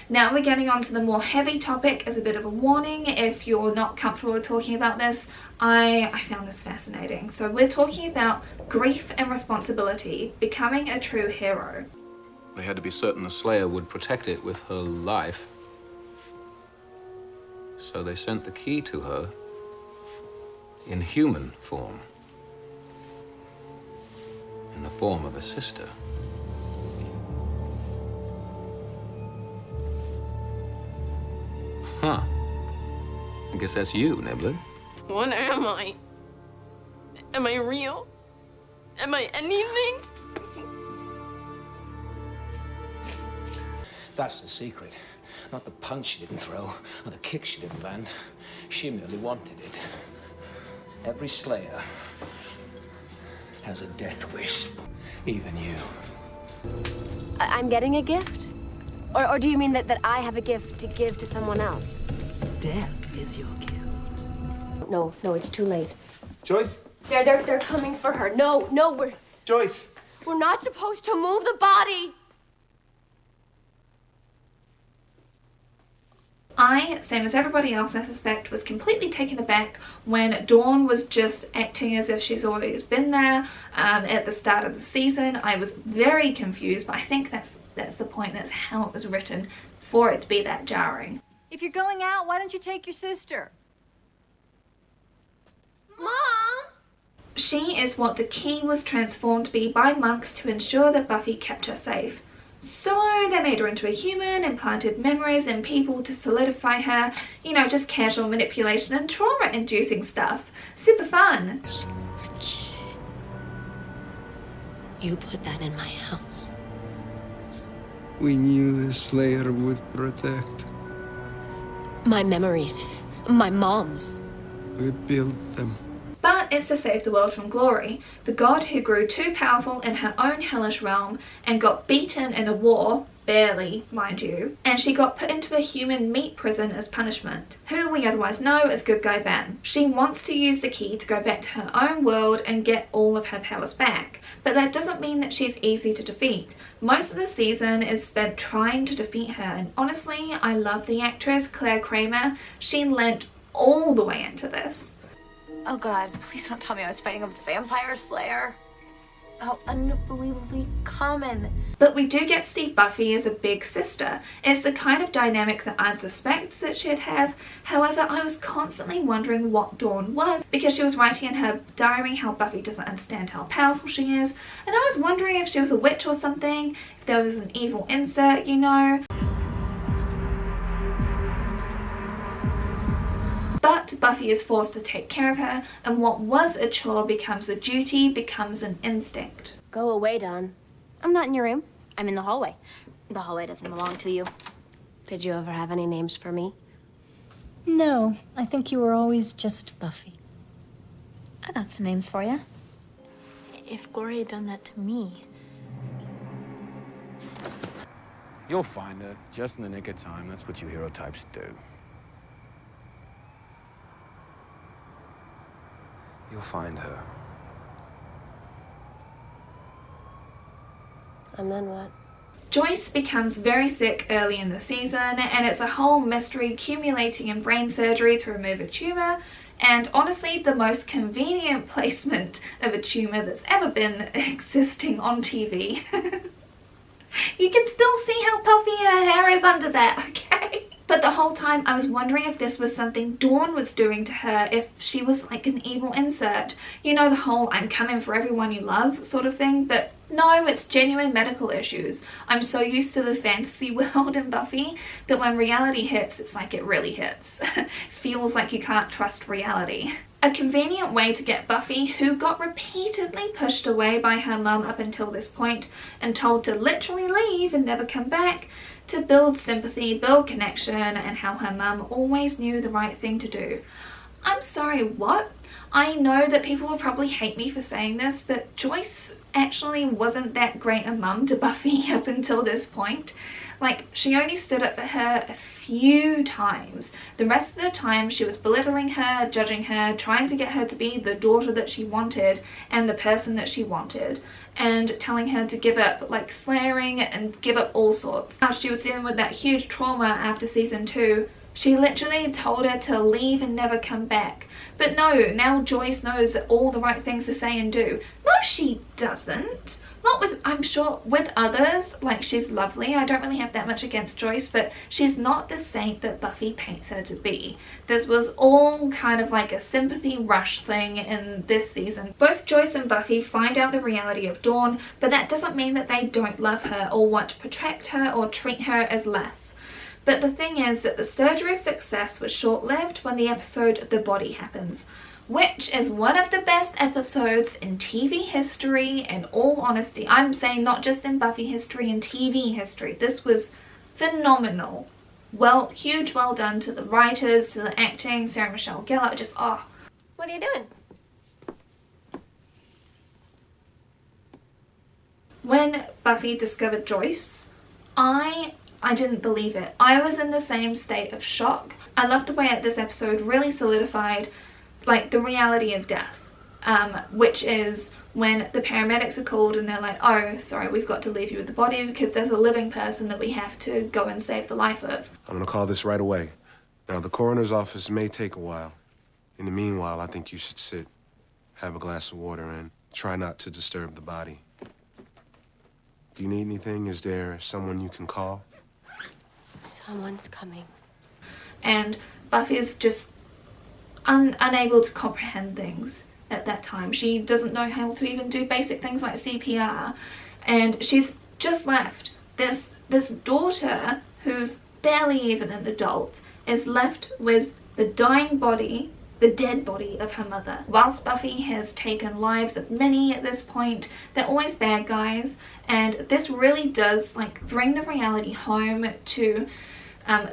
now we're getting on to the more heavy topic. As a bit of a warning, if you're not comfortable with talking about this, I found this fascinating. So we're talking about grief and responsibility, becoming a true hero. They had to be certain the Slayer would protect it with her life. So they sent the key to her in human form. In the form of a sister. Huh. I guess that's you, Nibbler. What am I? Am I real? Am I anything? That's the secret. Not the punch she didn't throw, or the kick she didn't land. She merely wanted it. Every Slayer has a death wish. Even you. I'm getting a gift? Or do you mean that I have a gift to give to someone else? Death is your gift. No, it's too late. Joyce? They're coming for her. No, Joyce! we're not supposed to move the body. I, same as everybody else I suspect, was completely taken aback when Dawn was just acting as if she's always been there at the start of the season. I was very confused, but I think that's the point. That's how it was written, for it to be that jarring. If you're going out, why don't you take your sister? Mom! She is what the key was transformed to be by monks to ensure that Buffy kept her safe. So they made her into a human, implanted memories in people to solidify her, you know, just casual manipulation and trauma-inducing stuff. Super fun. You put that in my house. We knew the Slayer would protect. My memories. My mom's. We built them. But it's to save the world from Glory, the god who grew too powerful in her own hellish realm and got beaten in a war, barely, mind you, and she got put into a human meat prison as punishment, who we otherwise know as Good Guy Ben. She wants to use the key to go back to her own world and get all of her powers back, but that doesn't mean that she's easy to defeat. Most of the season is spent trying to defeat her, and honestly, I love the actress Claire Kramer. She lent all the way into this. Oh God, please don't tell me I was fighting a vampire slayer. How unbelievably common. But we do get to see Buffy as a big sister. It's the kind of dynamic that I'd suspect that she'd have. However, I was constantly wondering what Dawn was, because she was writing in her diary how Buffy doesn't understand how powerful she is, and I was wondering if she was a witch or something, if there was an evil insert, you know. But Buffy is forced to take care of her, and what was a chore becomes a duty, becomes an instinct. Go away, Dawn. I'm not in your room. I'm in the hallway. The hallway doesn't belong to you. Did you ever have any names for me? No, I think you were always just Buffy. I got some names for you. If Glory had done that to me. You'll find her just in the nick of time. That's what you hero types do. You'll find her. And then what? Joyce becomes very sick early in the season, and it's a whole mystery accumulating in brain surgery to remove a tumour, and honestly the most convenient placement of a tumour that's ever been existing on TV. You can still see how puffy her hair is under that, okay? But the whole time I was wondering if this was something Dawn was doing to her, if she was like an evil insert. You know, the whole I'm coming for everyone you love sort of thing, but no, it's genuine medical issues. I'm so used to the fantasy world in Buffy that when reality hits, it's like it really hits. Feels like you can't trust reality. A convenient way to get Buffy, who got repeatedly pushed away by her mum up until this point and told to literally leave and never come back, to build sympathy, build connection, and how her mum always knew the right thing to do. I'm sorry, what? I know that people will probably hate me for saying this, but Joyce actually wasn't that great a mum to Buffy up until this point. Like, she only stood up for her a few times. The rest of the time she was belittling her, judging her, trying to get her to be the daughter that she wanted and the person that she wanted, and telling her to give up like slayering and give up all sorts. After she was dealing with that huge trauma after season 2, she literally told her to leave and never come back. But no, now Joyce knows all the right things to say and do. No, she doesn't. Not with, I'm sure, with others, like she's lovely. I don't really have that much against Joyce, but she's not the saint that Buffy paints her to be. This was all kind of like a sympathy rush thing in this season. Both Joyce and Buffy find out the reality of Dawn, but that doesn't mean that they don't love her or want to protect her or treat her as less. But the thing is that the surgery's success was short-lived when the episode The Body happens, which is one of the best episodes in TV history, in all honesty. I'm saying not just in Buffy history, in TV history. This was phenomenal. Well, huge well done to the writers, to the acting, Sarah Michelle Gellar, just oh. What are you doing? When Buffy discovered Joyce, I didn't believe it. I was in the same state of shock. I loved the way that this episode really solidified like the reality of death, which is when the paramedics are called and they're like, oh, sorry, we've got to leave you with the body because there's a living person that we have to go and save the life of. I'm gonna call this right away. Now, the coroner's office may take a while. In the meanwhile, I think you should sit, have a glass of water, and try not to disturb the body. Do you need anything? Is there someone you can call? Someone's coming. And Buffy is just unable to comprehend things at that time. She doesn't know how to even do basic things like CPR, and she's just left. This daughter, who's barely even an adult, is left with the dying body, the dead body of her mother. Whilst Buffy has taken lives of many at this point, they're always bad guys, and this really does like bring the reality home to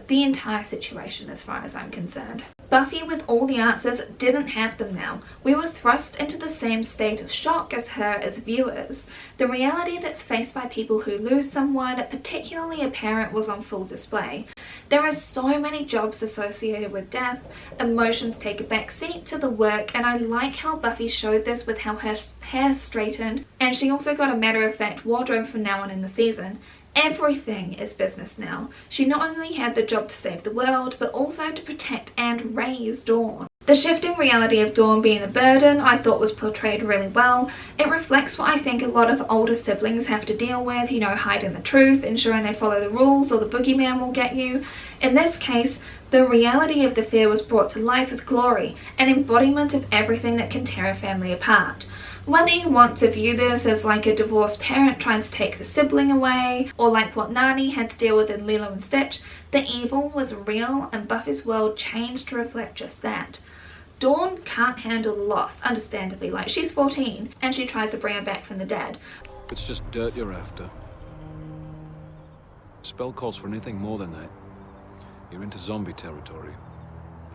the entire situation as far as I'm concerned. Buffy, with all the answers, didn't have them now. We were thrust into the same state of shock as her as viewers. The reality that's faced by people who lose someone, particularly a parent, was on full display. There are so many jobs associated with death, emotions take a back seat to the work, and I like how Buffy showed this with how her hair straightened, and she also got a matter-of-fact wardrobe from now on in the season. Everything is business now. She not only had the job to save the world, but also to protect and raise Dawn. The shifting reality of Dawn being a burden I thought was portrayed really well. It reflects what I think a lot of older siblings have to deal with, you know, hiding the truth, ensuring they follow the rules or the boogeyman will get you. In this case, the reality of the fear was brought to life with Glory, an embodiment of everything that can tear a family apart. Whether you want to view this as like a divorced parent trying to take the sibling away, or like what Nani had to deal with in Lilo and Stitch, the evil was real and Buffy's world changed to reflect just that. Dawn can't handle the loss, understandably, like she's 14 and she tries to bring her back from the dead. It's just dirt you're after. Spell calls for anything more than that. You're into zombie territory.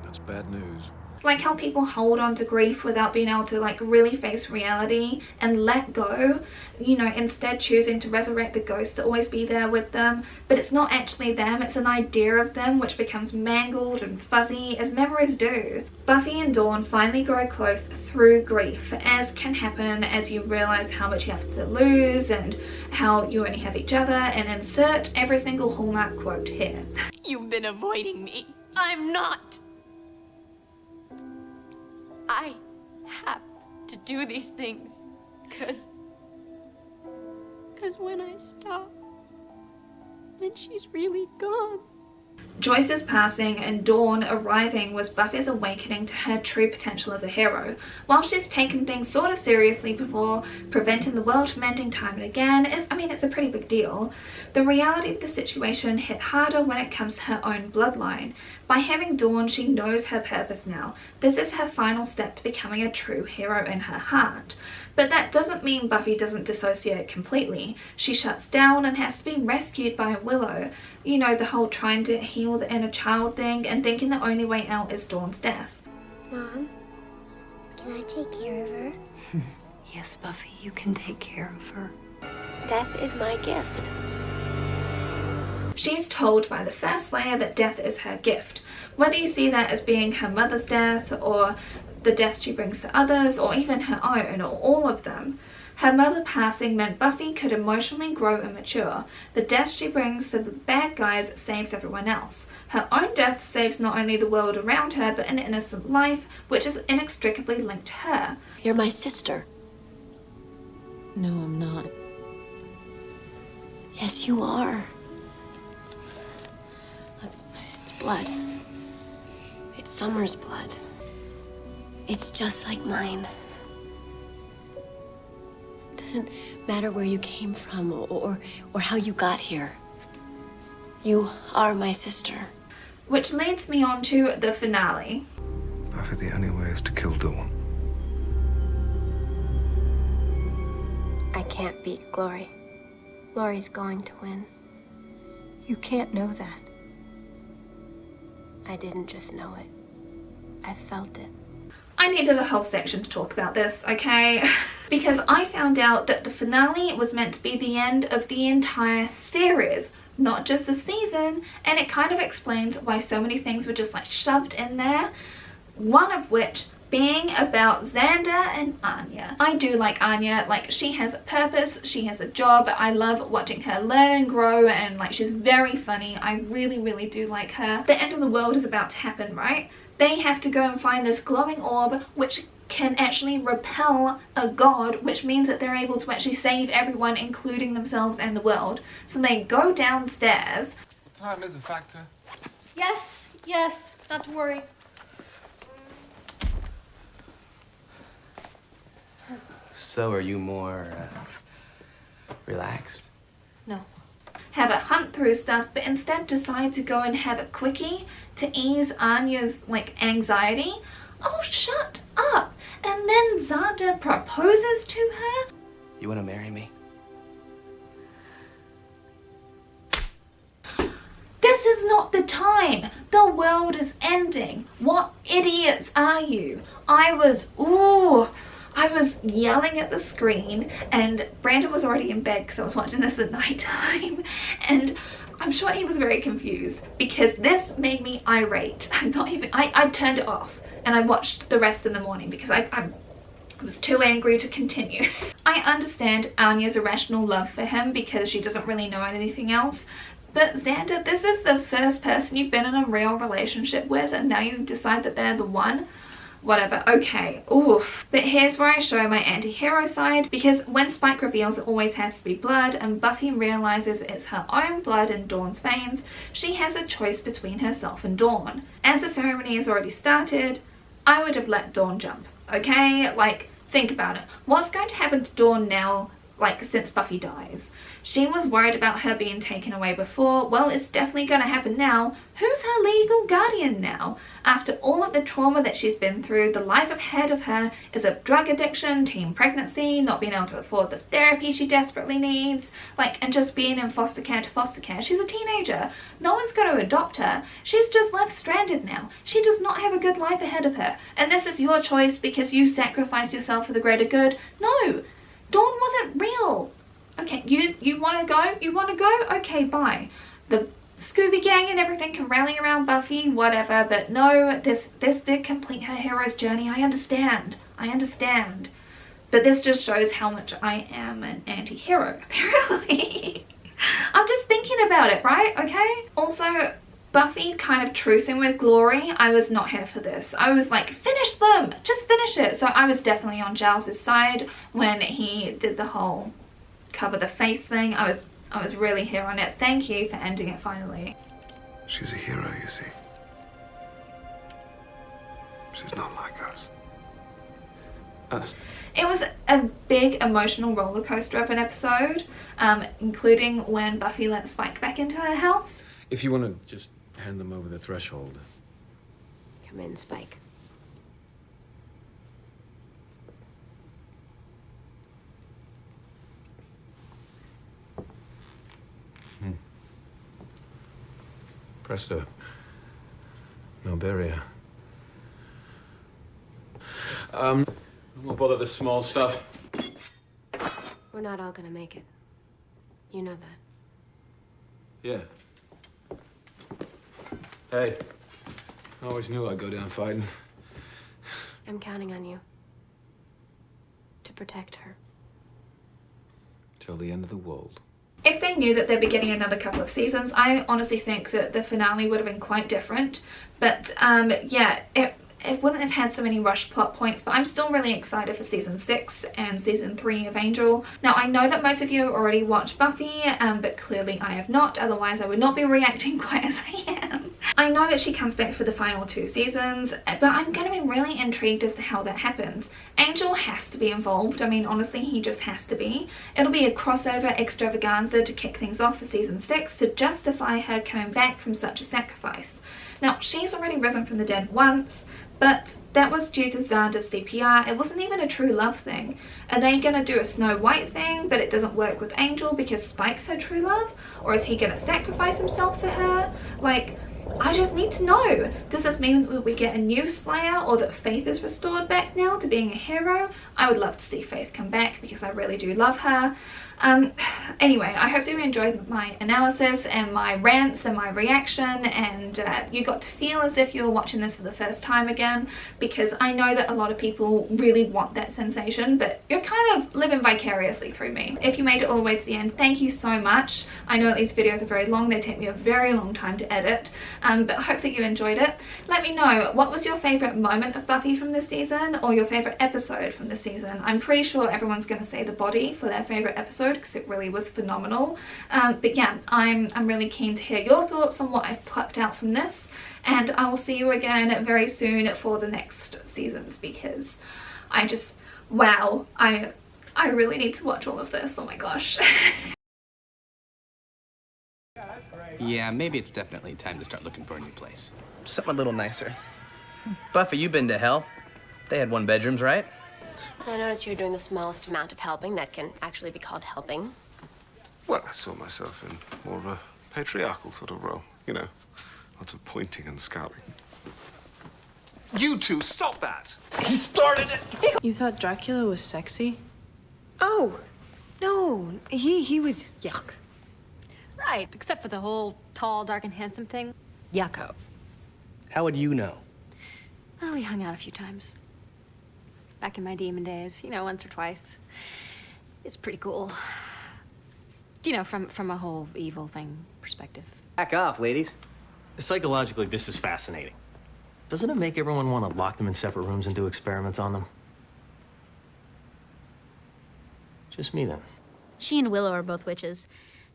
That's bad news. Like how people hold on to grief without being able to like really face reality and let go, you know, instead choosing to resurrect the ghost to always be there with them, but it's not actually them, it's an idea of them which becomes mangled and fuzzy as memories do. Buffy and Dawn finally grow close through grief, as can happen as you realize how much you have to lose and how you only have each other, and insert every single Hallmark quote here. You've been avoiding me. I'm not. I have to do these things, cause when I stop, then she's really gone. Joyce's passing and Dawn arriving was Buffy's awakening to her true potential as a hero. While she's taken things sort of seriously before, preventing the world from ending time and again it's a pretty big deal. The reality of the situation hit harder when it comes to her own bloodline. By having Dawn, she knows her purpose now. This is her final step to becoming a true hero in her heart. But that doesn't mean Buffy doesn't dissociate completely. She shuts down and has to be rescued by Willow. You know, the whole trying to heal the inner child thing and thinking the only way out is Dawn's death. Mom, can I take care of her? Yes, Buffy, you can take care of her. Death is my gift. She's told by the first Slayer that death is her gift. Whether you see that as being her mother's death or the death she brings to others or even her own or all of them, her mother passing meant Buffy could emotionally grow and mature. The death she brings to the bad guys saves everyone else. Her own death saves not only the world around her but an innocent life which is inextricably linked to her. You're my sister. No, I'm not. Yes, you are. Look, it's blood. It's Summer's blood. It's just like mine. It doesn't matter where you came from or how you got here. You are my sister. Which leads me on to the finale. Buffy, the only way is to kill Dawn. I can't beat Glory. Glory's going to win. You can't know that. I didn't just know it. I felt it. I needed a whole section to talk about this, okay? because I found out that the finale was meant to be the end of the entire series, not just the season, and it kind of explains why so many things were just like shoved in there, one of which being about Xander and Anya. I do like Anya, like she has a purpose, she has a job, I love watching her learn and grow, and like she's very funny. I really do like her. The end of the world is about to happen, right? They have to go and find this glowing orb which can actually repel a god, which means that they're able to actually save everyone, including themselves and the world. So they go downstairs. Time is a factor. Yes, yes, not to worry. So are you more, relaxed? No. Have a hunt through stuff, but instead decide to go and have a quickie to ease Anya's like anxiety. Oh, shut up! And then Xander proposes to her. You want to marry me? This is not the time. The world is ending. What idiots are you? I was yelling at the screen, and Brandon was already in bed because I was watching this at night time, and I'm sure he was very confused because this made me irate. I turned it off and I watched the rest in the morning because I was too angry to continue. I understand Anya's irrational love for him because she doesn't really know anything else, but Xander, this is the first person you've been in a real relationship with, and now you decide that they're the one? Whatever, okay, oof. But here's where I show my anti-hero side, because when Spike reveals it always has to be blood and Buffy realizes it's her own blood in Dawn's veins, she has a choice between herself and Dawn. As the ceremony has already started, I would have let Dawn jump, okay? Like, think about it. What's going to happen to Dawn now, like, since Buffy dies? She was worried about her being taken away before. Well, it's definitely going to happen now. Who's her legal guardian now? After all of the trauma that she's been through, the life ahead of her is a drug addiction, teen pregnancy, not being able to afford the therapy she desperately needs, like, and just being in foster care to foster care. She's a teenager. No one's going to adopt her. She's just left stranded now. She does not have a good life ahead of her. And this is your choice because you sacrificed yourself for the greater good. No, Dawn wasn't real. Okay, you want to go? You want to go? Okay, bye. The Scooby Gang and everything can rally around Buffy, whatever, but no, this did complete her hero's journey. I understand. But this just shows how much I am an anti-hero, apparently. I'm just thinking about it, right? Okay? Also, Buffy kind of trucing with Glory, I was not here for this. I was like, finish them! Just finish it! So I was definitely on Giles' side when he did the whole cover the face thing. I was really here on it. Thank you for ending it finally. She's a hero, you see. She's not like us. It was a big emotional roller coaster of an episode, including when Buffy let Spike back into her house. If you want to just hand them over the threshold. Come in, Spike. Presto. No barrier. No more bother the small stuff. We're not all gonna make it. You know that. Yeah. Hey, I always knew I'd go down fighting. I'm counting on you. To protect her. Till the end of the world. If they knew that they'd be getting another couple of seasons, I honestly think that the finale would have been quite different. But yeah, it wouldn't have had so many rushed plot points, but I'm still really excited for season 6 and season 3 of Angel. Now, I know that most of you have already watched Buffy, but clearly I have not, otherwise I would not be reacting quite as I am. I know that she comes back for the final 2 seasons, but I'm going to be really intrigued as to how that happens. Angel has to be involved. I mean, honestly, he just has to be. It'll be a crossover extravaganza to kick things off for season 6 to justify her coming back from such a sacrifice. Now, she's already risen from the dead once, but that was due to Xander's CPR. It wasn't even a true love thing. Are they going to do a Snow White thing, but it doesn't work with Angel because Spike's her true love? Or is he going to sacrifice himself for her? Like, I just need to know. Does this mean that we get a new Slayer, or that Faith is restored back now to being a hero? I would love to see Faith come back because I really do love her. Anyway, I hope that you enjoyed my analysis and my rants and my reaction, and you got to feel as if you were watching this for the first time again, because I know that a lot of people really want that sensation, but you're kind of living vicariously through me. If you made it all the way to the end, thank you so much. I know that these videos are very long, they take me a very long time to edit, but I hope that you enjoyed it. Let me know, what was your favourite moment of Buffy from this season, or your favourite episode from this season? I'm pretty sure everyone's going to say The Body for their favourite episode, because it really was phenomenal. But yeah, I'm really keen to hear your thoughts on what I've plucked out from this, and I will see you again very soon for the next seasons, because I just, wow, I really need to watch all of this. Oh my gosh. Yeah, maybe it's definitely time to start looking for a new place. Something a little nicer. Buffy, you been to hell? They had 1 bedrooms, right? So I noticed you're doing the smallest amount of helping that can actually be called helping. Well, I saw myself in more of a patriarchal sort of role. You know, lots of pointing and scouting. You two, stop that! He started it! You thought Dracula was sexy? Oh, no, he was yuck. Right, except for the whole tall, dark, and handsome thing. Yucko. How would you know? Oh, we hung out a few times. Back in my demon days, you know, once or twice. It's pretty cool. You know, from a whole evil thing perspective. Back off, ladies. Psychologically, this is fascinating. Doesn't it make everyone want to lock them in separate rooms and do experiments on them? Just me, then. She and Willow are both witches.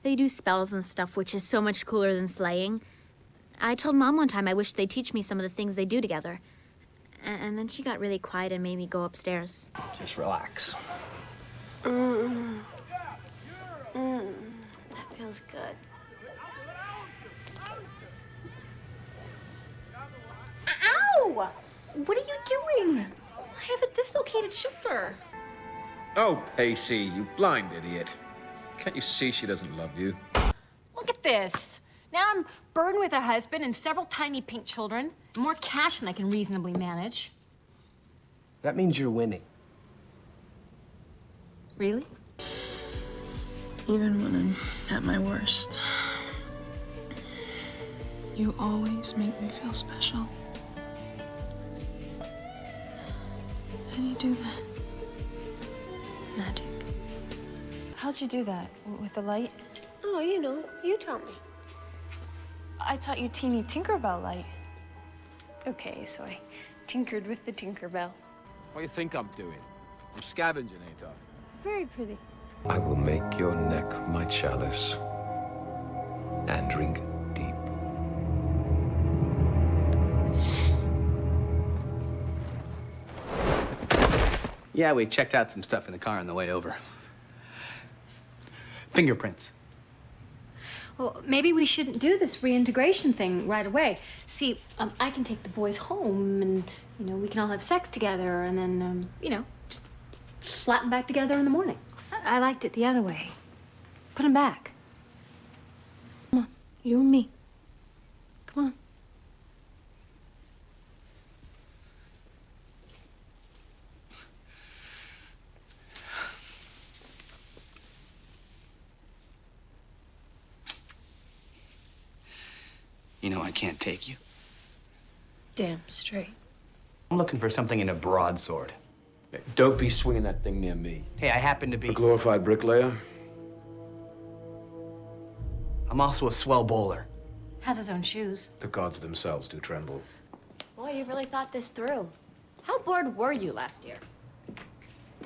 They do spells and stuff, which is so much cooler than slaying. I told Mom one time I wish they'd teach me some of the things they do together. And then she got really quiet and made me go upstairs. Just relax. That feels good. Ow! What are you doing? I have a dislocated shoulder. Oh, Pacey, you blind idiot. Can't you see she doesn't love you? Look at this. Now I'm burdened with a husband and several tiny pink children, and more cash than I can reasonably manage. That means you're winning. Really? Even when I'm at my worst, you always make me feel special. How do you do that? Magic. How'd you do that? With the light? Oh, you know, you taught me. I taught you teeny Tinkerbell light. Okay, so I tinkered with the Tinkerbell. What do you think I'm doing? I'm scavenging, ain't I? Very pretty. I will make your neck my chalice and drink deep. Yeah, we checked out some stuff in the car on the way over. Fingerprints. Well, maybe we shouldn't do this reintegration thing right away. See, I can take the boys home and, you know, we can all have sex together and then, you know, just slap them back together in the morning. I liked it the other way. Put them back. Come on, you and me. Come on. You know I can't take you. Damn straight. I'm looking for something in a broadsword. Don't be swinging that thing near me. Hey, I happen to be... A glorified bricklayer? I'm also a swell bowler. Has his own shoes. The gods themselves do tremble. Boy, you really thought this through. How bored were you last year?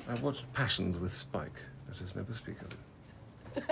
I've watched Passions with Spike. Let us never speak of it.